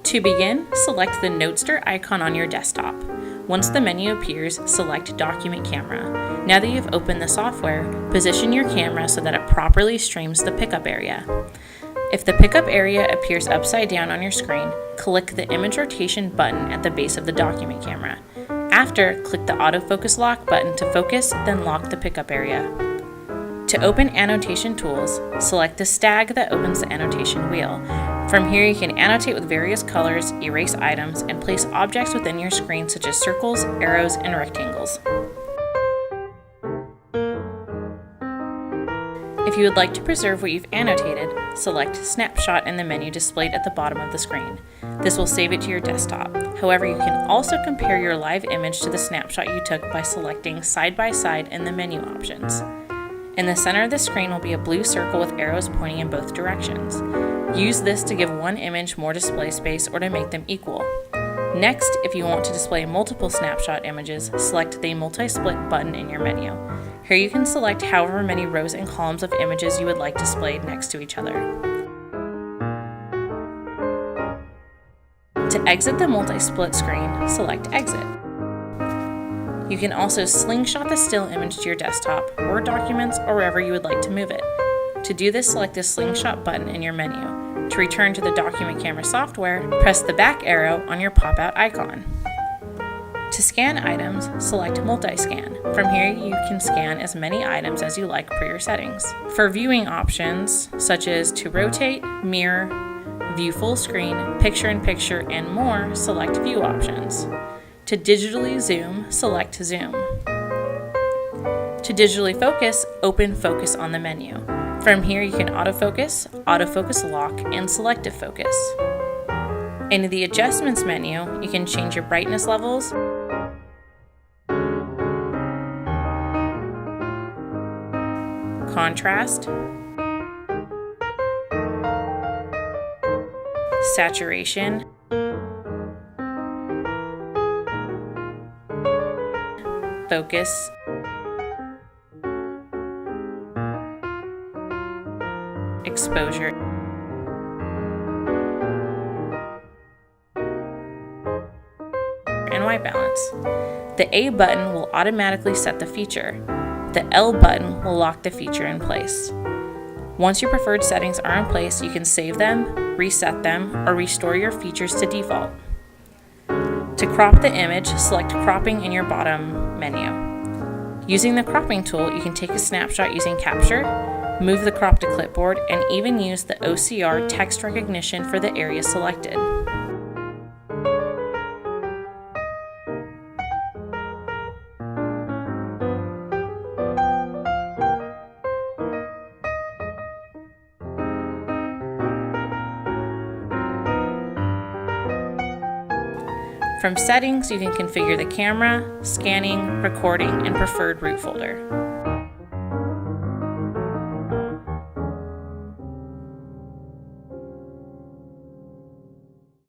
To begin, select the KnoteSter icon on your desktop. Once the menu appears, select Document Camera. Now that you've opened the software, position your camera so that it properly streams the pickup area. If the pickup area appears upside down on your screen, click the Image Rotation button at the base of the document camera. After, click the Autofocus Lock button to focus, then lock the pickup area. To open Annotation Tools, select the stag that opens the annotation wheel. From here, you can annotate with various colors, erase items, and place objects within your screen such as circles, arrows, and rectangles. If you would like to preserve what you've annotated, select Snapshot in the menu displayed at the bottom of the screen. This will save it to your desktop. However, you can also compare your live image to the snapshot you took by selecting Side by Side in the menu options. In the center of the screen will be a blue circle with arrows pointing in both directions. Use this to give one image more display space or to make them equal. Next, if you want to display multiple snapshot images, select the Multi-Split button in your menu. Here you can select however many rows and columns of images you would like displayed next to each other. To exit the multi-split screen, select Exit. You can also slingshot the still image to your desktop, Word documents, or wherever you would like to move it. To do this, select the slingshot button in your menu. To return to the document camera software, press the back arrow on your pop-out icon. To scan items, select Multi-Scan. From here, you can scan as many items as you like per your settings. For viewing options, such as to rotate, mirror, view full screen, picture-in-picture, and more, select View options. To digitally zoom, select Zoom. To digitally focus, open Focus on the menu. From here, you can autofocus, autofocus lock, and selective focus. In the Adjustments menu, you can change your brightness levels, contrast, saturation, focus, exposure, and white balance. The A button will automatically set the feature. The L button will lock the feature in place. Once your preferred settings are in place, you can save them, reset them, or restore your features to default. To crop the image, select Cropping in your bottom menu. Using the cropping tool, you can take a snapshot using Capture, move the crop to clipboard, and even use the OCR text recognition for the area selected. From settings, you can configure the camera, scanning, recording, and preferred root folder.